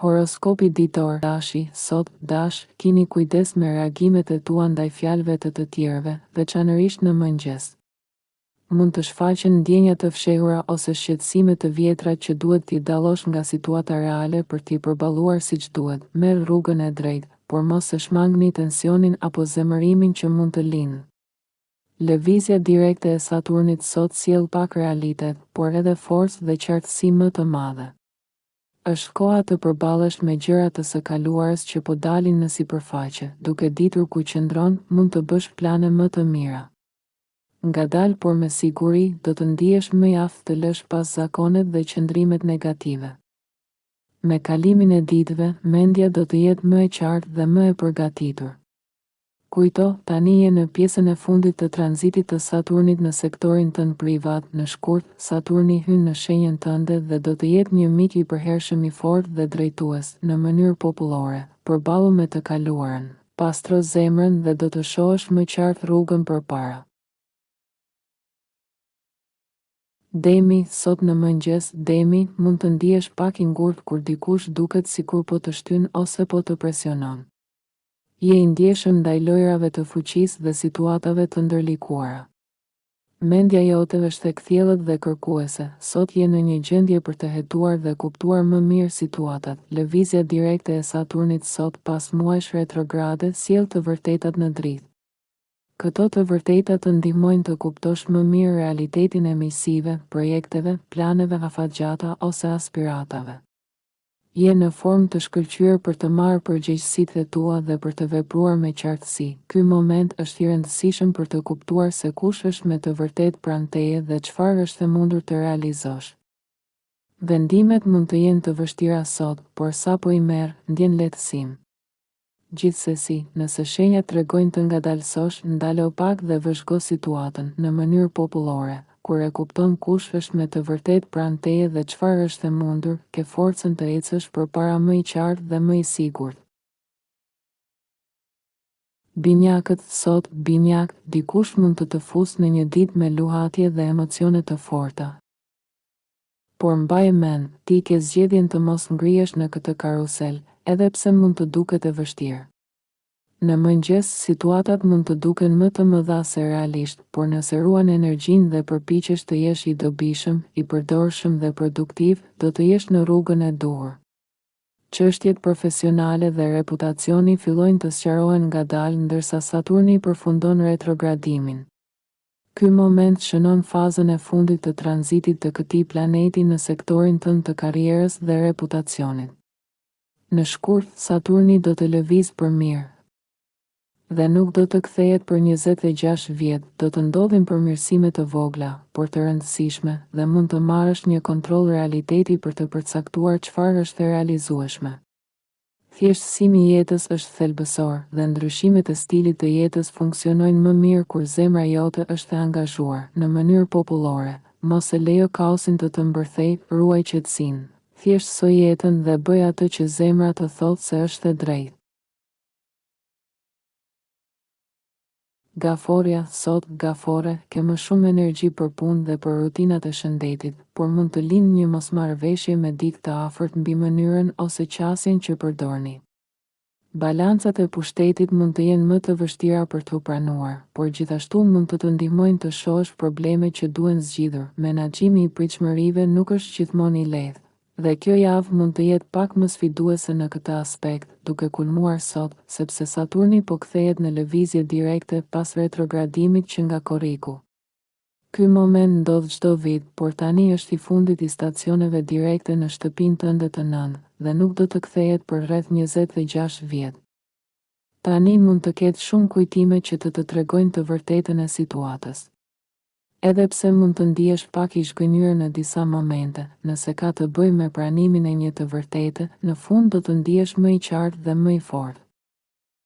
Horoskopi ditor, dashi, sot, dash, kini kujdes me reagimet e tua ndaj fjalëve të tjerëve, veçanërisht në mëngjes. Mund të shfaqen ndjenja të fshehura ose shqetësime të vjetra që duhet t'i dallosh nga situata reale për t'i përballuar siç duhet. Merr rrugën e drejtë, por mos e shmangni tensionin apo zemërimin që mund të lindë. Lëvizja direkte e Saturnit sot sjell pak realitet, por edhe forcë dhe qartësi më të madhe. Është koha të përballesh me gjëra të së kaluarës që po dalin në sipërfaqe, duke ditur ku qëndron, mund të bësh plane më të mira. Ngadalë por me siguri, do të ndihesh më i aftë të lësh pas zakonet dhe qëndrimet negative. Me kalimin e ditëve, mendja do të jetë më e qartë dhe më e përgatitur. Kujto, tani je në pjesën e fundit të tranzitit të Saturnit në sektorin tënd privat. Në shkurt, Saturni hyn në shenjën tënde dhe do të jetë një mik i përhershëm i fortë dhe drejtues, në mënyrë popullore, përballu me të kaluarën. Pastro zemrën dhe do të shohësh më qartë rrugën përpara. Demi, sot në mëngjes, Demi, mund të ndihesh pak i ngurtë kur dikush duket sikur po të shtyn ose po të presionon. Je i ndjeshëm ndaj lojrave të fuqisë dhe situatave të ndërlikuara. Mendja jote është tek thjellët dhe kërkuese, sot je në një gjendje për të hetuar dhe kuptuar më mirë situatat. Lëvizja direkte e Saturnit sot pas muajsh retrograde sjell të vërtetat në dritë. Këto të vërtetat të ndihmojnë të kuptosh më mirë realitetin e misive, projekteve, planeve afatgjata ose aspiratave. Je në formë të shkëlqyer për të marrë përgjegjësitë e tua dhe për të vepruar me qartësi. Ky moment është i rëndësishëm për të kuptuar se kush është me të vërtetë pranë teje dhe çfarë është e mundur të realizosh. Vendimet mund të jenë të vështira sot, por sapo i merr, ndjen lehtësim. Gjithsesi, nëse shenjat tregojnë të ngadalësosh, ndalo pak dhe vëzhgo situatën në mënyrë popullore. Kur e kupton kush është me të vërtetë pranë teje dhe çfarë është e mundur, ke forcën të ecësh përpara më i qartë dhe më i sigurt. Binjakët sot, binjak, dikush mund të fusë në një ditë me luhatje dhe emocione të forta. Por mbaje mend, ti ke zgjedhjen të mos ngrihesh në këtë karusel, edhe pse mund të duket e vështirë. Në mëngjes, situatat mund të duken më të mëdha se realisht, por nëse ruan energjinë dhe përpiqesh të jesh i dobishëm, i përdorshëm dhe produktiv, do të jesh në rrugën e duhur. Çështjet profesionale dhe reputacioni fillojnë të sqarohen ngadalë ndërsa Saturni përfundon retrogradimin. Ky moment shënon fazën e fundit të tranzitit të këtij planeti në sektorin tënd të karrierës dhe reputacionit. Në shkurt, Saturni do të lëvizë për mirë. Dhe nuk do të kthehet për 26 vjet, do të ndodhin përmirësime të vogla, por të rëndësishme, dhe mund të marrësh një kontroll realiteti për të përcaktuar çfarë është e realizueshme. Thjeshtësimi i jetës është thelbësor, dhe ndryshimet e stilit të jetës funksionojnë më mirë kur zemra jote është e angazhuar. Në mënyrë popullore, mos e lejo kaosin të të mbërthejë, ruaj qetësinë. Thjeshtëso jetën dhe bëj atë që zemra të thotë se është e drejtë. Gaforia, sot, gafore, ke më shumë energji për punë dhe për rutinat e shëndetit, por mund të lindë një mosmarrëveshje me dikë të afërt mbi mënyrën ose qasjen që përdorni. Balancat e pushtetit mund të jenë më të vështira për t'u pranuar, por gjithashtu mund të ndihmojnë të shohësh probleme që duhen zgjidhur. Menaxhimi i pritshmërive nuk është gjithmonë i lehtë. Dhe kjo javë mund të jetë pak më sfiduese në këtë aspekt, duke kulmuar sot, sepse Saturni po kthehet në lëvizje direkte pas retrogradimit që nga korriku. Ky moment ndodh çdo vit, por tani është i fundit i stacioneve direkte në shtëpinë tënde të nëntë, dhe nuk do të kthehet për rreth 26 vjet. Tani mund të ketë shumë kujtime që të tregojnë të vërtetën e situatës. Edhe pse mund të ndihesh pak i zhgënjur në disa momente, nëse ka të bëjë me pranimin e një të vërtete, në fund do të ndihesh më i qartë dhe më i fortë.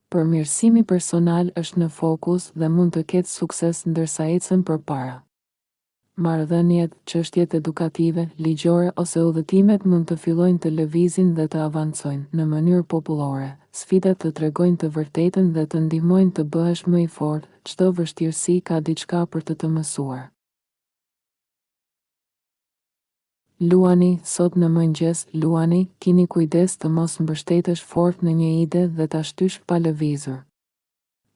Përmirësimi personal është në fokus dhe mund të ketë sukses ndërsa ecën përpara. Marrëdhëniet, çështjet edukative, ligjore ose udhëtimet mund të fillojnë të lëvizin dhe të avancojnë. Në mënyrë popullore, sfidat të tregojnë të vërtetën dhe të ndihmojnë të bëhesh më i fortë. Çdo vështirësi ka diçka për të mësuar. Luani, sot në mëngjes, luani, kini kujdes të mos mbështetesh fort në një ide dhe ta shtysh pa lëvizur.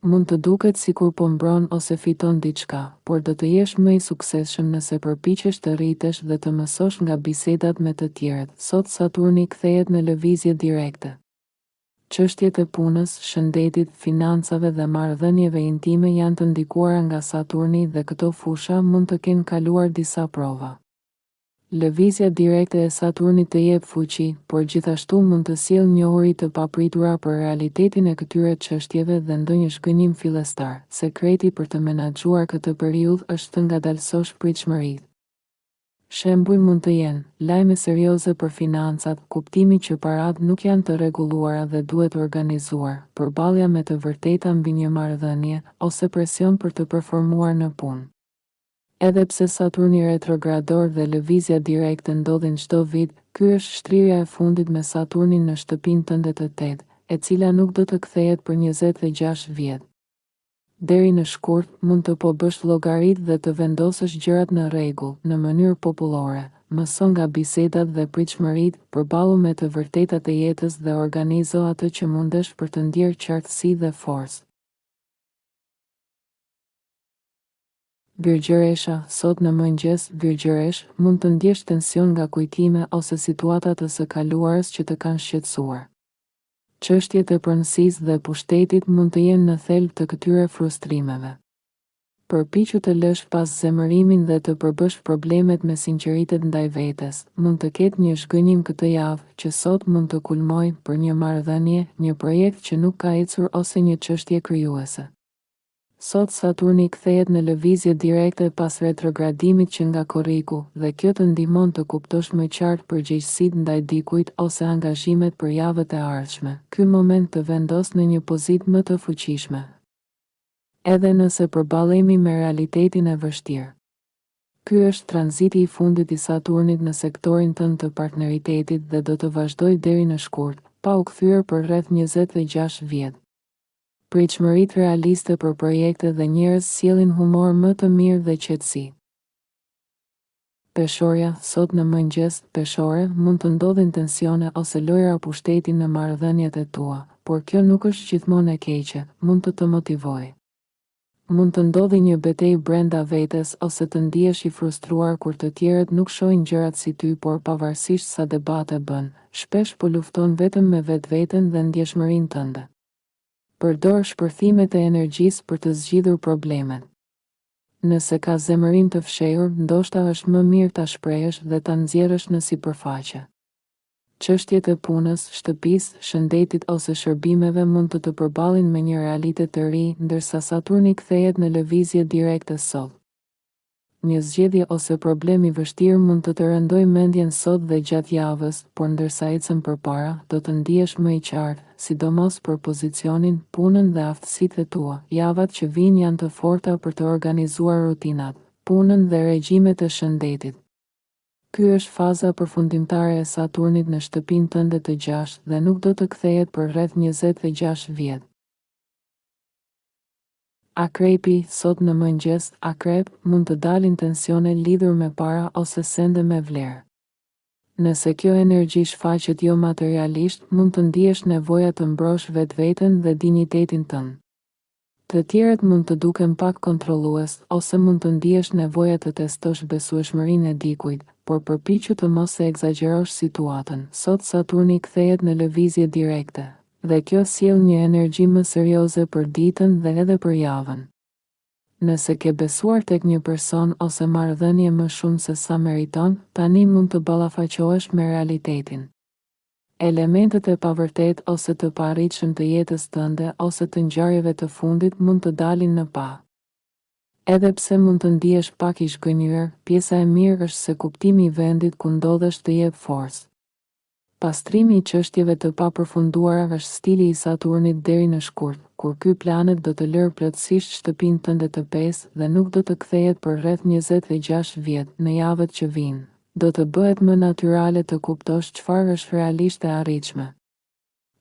Mund të duket sikur po mbron ose fiton diçka, por do të jesh më i suksesshëm nëse përpiqesh të rritesh dhe të mësosh nga bisedat me të tjerët. Sot Saturni kthehet në lëvizje direkte. Çështjet e punës, shëndetit, financave dhe marrëdhënieve intime janë të ndikuara nga Saturni dhe këto fusha mund të kenë kaluar disa prova. Lëvizja direkte e Saturnit të jep fuqi, por gjithashtu mund të sjellë njohuri të papritura për realitetin e këtyre çështjeve dhe ndonjë shgënjim fillestar. Sekreti për të menaxhuar këtë periudhë është të ngadalësosh pritshmëritë. Shembuj mund të jenë lajme serioze për financat, kuptimi që paratë nuk janë të rregulluara dhe duhet organizuar, përballja me të vërteta mbi një marrëdhënie ose presion për të performuar në punë. Edhe pse Saturni retrogrador dhe lëvizja direkte ndodhin çdo vit, ky është shtrirja e fundit me Saturnin në shtëpinë tënde të 8, e cila nuk do të kthehet për 26 vjet. Deri në shkurt, mund të po bësh llogarit dhe të vendosësh gjërat në rregull, në mënyrë popullore. Mëso nga bisedat dhe pritshmëritë, përballu me të vërtetat e jetës dhe organizo atë që mundesh për të ndjerë qartësi dhe forcë. Virgjëresha, sot në mëngjes, virgjëresh, mund të ndjesh tension nga kujtime ose situata të së kaluarës që të kanë shqetësuar. Çështjet e pronësisë dhe pushtetit mund të jenë në thelb të këtyre frustrimeve. Përpiqu të lësh pas zemërimin dhe të përbësh problemet me sinqeritet ndaj vetes. Mund të ketë një zhgënjim këtë javë që sot mund të kulmojë për një marrëdhënie, një projekt që nuk ka ecur ose një çështje krijuese. Sot Saturni kthehet në lëvizje direkte pas retrogradimit që nga korriku, dhe kjo të ndihmon të kuptosh më qartë përgjegjësitë ndaj dikujt ose angazhimet për javët e ardhshme. Ky moment të vendos në një pozitë më të fuqishme, edhe nëse përballemi me realitetin e vështirë. Ky është tranziti i fundit i Saturnit në sektorin tënd të partneritetit dhe do të vazhdojë deri në shkurt, pa u kthyer për rreth 26 vjet. Pritshmëritë realiste për projekte dhe njerëz sjellin humor më të mirë dhe qetësi. Peshorja, sot në mëngjes, peshore, mund të ndodhin tensione ose lojra pushteti në marrëdhëniet e tua, por kjo nuk është gjithmonë e keqe, mund të motivojë. Mund të ndodhi një betejë brenda vetes ose të ndihesh i frustruar kur të tjerët nuk shohin gjërat si ty, por pavarësisht sa debate bën, shpesh po lufton vetëm me vetveten dhe ndjeshmërinë tënde. Përdor shpërthimet e energjisë për të zgjidhur problemet. Nëse ka zemërim të fshehur, ndoshta është më mirë ta shprehësh dhe ta nxjerrësh në sipërfaqe. Çështjet e punës, shtëpisë, shëndetit ose shërbimeve mund të përballen me një realitet të ri, ndërsa Saturni kthehet në lëvizje direkte sot. Një zgjedhje ose problem i vështirë mund të rëndojë mendjen sot dhe gjatë javës, por ndërsa ecën përpara, do të ndihesh më i qartë, sidomos për pozicionin, punën dhe aftësitë e tua. Javat që vijnë janë të forta për të organizuar rutinat, punën dhe regjimet e shëndetit. Ky është faza përfundimtare e Saturnit në shtëpinë tënde të 6 dhe nuk do të kthehet për rreth 26 vjet. Akrepi, sot në mëngjes, akrep, mund të dalin tensione lidhur me para ose sende me vlerë. Nëse kjo energji shfaqet jo materialisht, mund të ndihesh nevoja të mbrosh vetveten dhe dinjitetin tënd. Të tjerët mund të duken pak kontrollues, ose mund të ndihesh nevoja të testosh besueshmërinë e dikujt, por përpiqu të mos e egzagerosh situatën. Sot Saturni kthehet në lëvizje direkte, dhe kjo sjell një energji më serioze për ditën dhe edhe për javën. Nëse ke besuar tek një person ose marrëdhënie më shumë se sa meriton, tani mund të ballafaqohesh me realitetin. Elementet e pavërtet ose të paarritshëm të jetës tënde ose të ngjarjeve të fundit mund të dalin në pa. Edhe pse mund të ndihesh pak i zhgënjur, pjesa e mirë është se kuptimi i vendit ku ndodhesh të jep forcë. Pastrimi i çështjeve të papërfunduara është stili i Saturnit deri në shkurt, kur ky planet do të lërë plotësisht shtëpinë tënde të 5 dhe nuk do të kthehet për rreth 26 vjet. Në javët që vijnë, do të bëhet më natyrale të kuptosh çfarë është realisht e arritshme.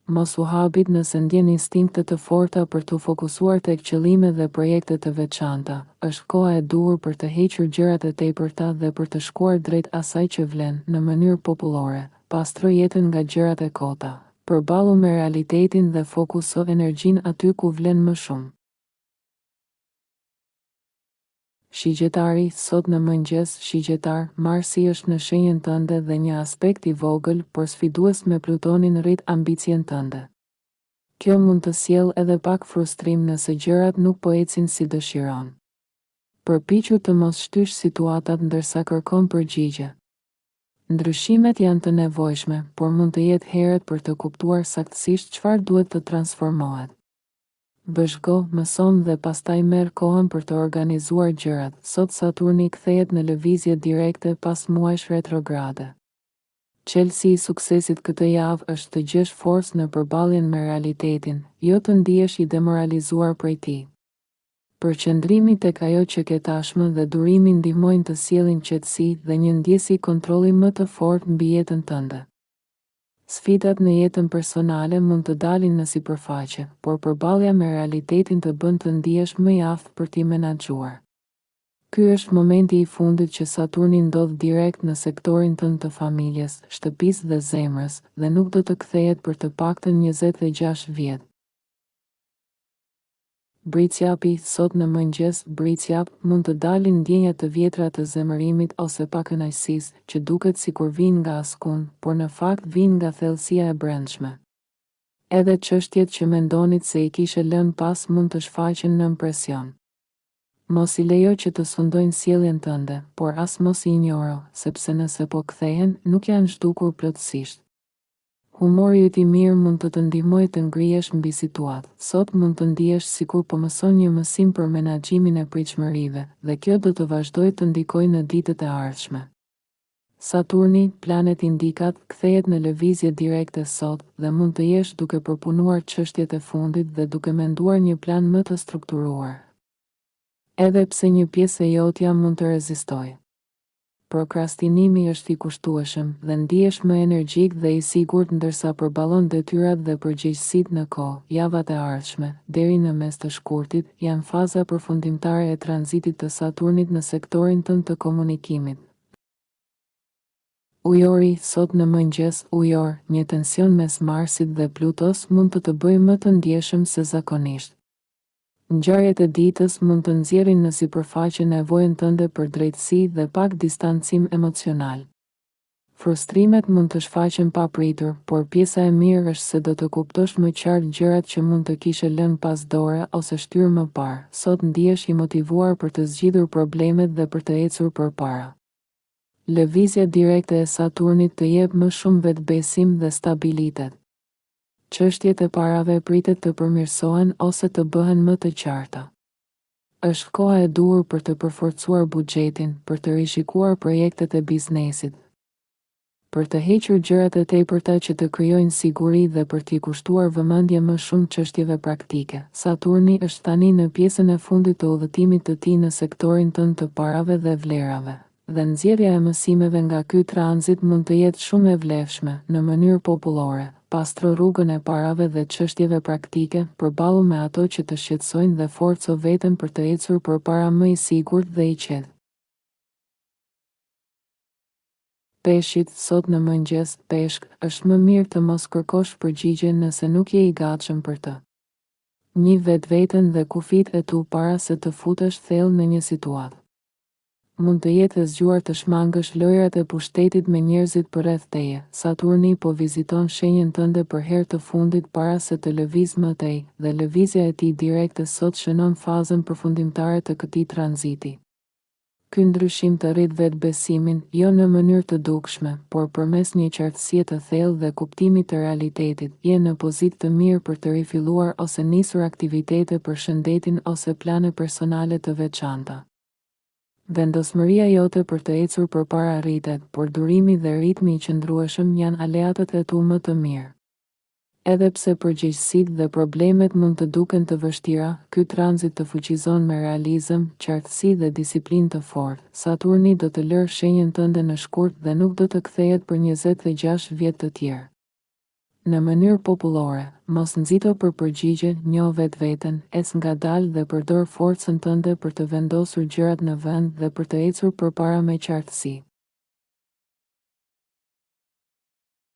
Mos u habit nëse ndjen instinkte të forta për të fokusuar tek qëllime dhe projekte të veçanta. Është koha e duhur për të hequr gjërat e tepërta dhe për të shkuar drejt asaj që vlen, në mënyrë popullore. Pastro jetën nga gjërat e kota. Përballu me realitetin dhe fokuso energjinë aty ku vlen më shumë. Shigjetari, sot në mëngjes, shigjetar, Marsi është në shenjën tënde dhe një aspekt i vogël, por sfidues me Plutonin rrit ambicien tënde. Kjo mund të sjellë edhe pak frustrim nëse gjërat nuk po ecin si dëshiron. Përpiqu të mos shtysh situatat ndërsa kërkon përgjigje. Ndryshimet janë të nevojshme, por mund të jetë herët për të kuptuar saktësisht çfarë duhet të transformohet. Bëshko, mëson dhe pastaj merr kohën për të organizuar gjërat. Sot Saturni kthehet në lëvizje direkte pas muajsh retrograde. Çelësi i suksesit këtë javë është të gjesh forcë në përballjen me realitetin, jo të ndihesh i demoralizuar prej tij. Përqendrimi tek ajo që ke tashmë dhe durimi ndihmojnë të sjellin qetësi dhe një ndjesi kontrolli më të fortë mbi jetën tënde. Sfidat në jetën personale mund të dalin në sipërfaqe, por përballja me realitetin të bën të ndihesh më i aftë për t'i menaxhuar. Ky është momenti i fundit që Saturni ndodh direkt në sektorin tënd të familjes, shtëpisë dhe zemrës, dhe nuk do të kthehet për të paktën 26 vjet. Bricjapi, sot në mëngjes, Bricjap, mund të dalin ndjenja të vjetra të zemërimit ose pa kënaqësisë, që duket sikur vijnë nga askund, por në fakt vijnë nga thellësia e brendshme. Edhe çështjet që mendonit se i kishe lënë pas mund të shfaqen nën presion. Mos i lejo që të sundojnë sjelljen tënde, por as mos i injoro, sepse nëse po kthehen, nuk janë zhdukur plotësisht. Humori yt i mirë mund të ndihmojë të ngrihesh mbi situatë. Sot mund të ndihesh sikur po mëson një mësim për menaxhimin e pritshmërive, dhe kjo do të vazhdojë të ndikojë në ditët e ardhshme. Saturni, planet indikat, kthehet në lëvizje direkte sot dhe mund të jesh duke përpunuar çështjet e fundit dhe duke menduar një plan më të strukturuar. Edhe pse një pjesë e jotja mund të rezistojë. Prokrastinimi është i kushtueshëm dhe ndihesh më energjik dhe i sigurt ndërsa përballon detyrat dhe përgjegjësitë në kohë. Javat e ardhshme, deri në mes të shkurtit, janë faza përfundimtare e tranzitit të Saturnit në sektorin tënd të komunikimit. Ujori, sot në mëngjes, Ujor, një tension mes Marsit dhe Plutos mund të bëjë më të ndjeshëm se zakonisht. Ngjarjet e ditës mund të nxjerrin në sipërfaqe nevojën tënde për drejtësi dhe pak distancim emocional. Frustrimet mund të shfaqen papritur, por pjesa e mirë është se do të kuptosh më qartë gjërat që mund të kishe lënë pas dore ose shtyrë më parë. Sot ndihesh i motivuar për të zgjidhur problemet dhe për të ecur përpara. Lëvizja direkte e Saturnit të jep më shumë vetbesim dhe stabilitet. Çështjet e parave pritet të përmirësohen ose të bëhen më të qarta. Është koha e duhur për të përforcuar buxhetin, për të rishikuar projektet e biznesit, për të hequr gjërat e tepërta që të krijojnë siguri dhe për t'i kushtuar vëmendje më shumë çështjeve praktike. Saturni është tani në pjesën e fundit të udhëtimit të tij në sektorin tënd të parave dhe vlerave. Dhe nxjerrja e mësimeve nga ky tranzit mund të jetë shumë e vlefshme. Në mënyrë popullore, pastro rrugën e parave dhe çështjeve praktike, përballu me ato që të shqetësojnë dhe forco veten për të ecur përpara më i sigurt dhe i qetë. Peshqit, sot në mëngjes, Peshk, është më mirë të mos kërkosh përgjigje nëse nuk je i gatshëm për të. Nji vetveten dhe kufit e tu para se të futesh thellë në një situatë. Mund të jetë e zgjuar të shmangësh lojrat e pushtetit me njerëzit përreth teje. Saturni po viziton shenjën tënde për herë të fundit para se të lëviz më tej, dhe lëvizja e tij direkte sot shënon fazën përfundimtare të këtij tranziti. Ky ndryshim të rrit vetbesimin, jo në mënyrë të dukshme, por përmes një qartësie të thellë dhe kuptimit të realitetit. Je në pozitë të mirë për të rifilluar ose nisur aktivitete për shëndetin ose plane personale të veçanta. Vendosmëria jote për të ecur përpara rritet, por durimi dhe ritmi i qëndrueshëm janë aleatët e tu më të mirë. Edhe pse përgjegjësitë dhe problemet mund të duken të vështira, ky tranzit të fuqizon me realizëm, qartësi dhe disiplinë të fortë. Saturni do të lërë shenjën tënde në shkurt dhe nuk do të kthehet për 26 vjet të tjerë. Në mënyrë popullore, mos nxito për përgjigje, njoh vetveten, ec ngadalë dhe përdor forcën tënde për të vendosur gjërat në vend dhe për të ecur përpara me qartësi.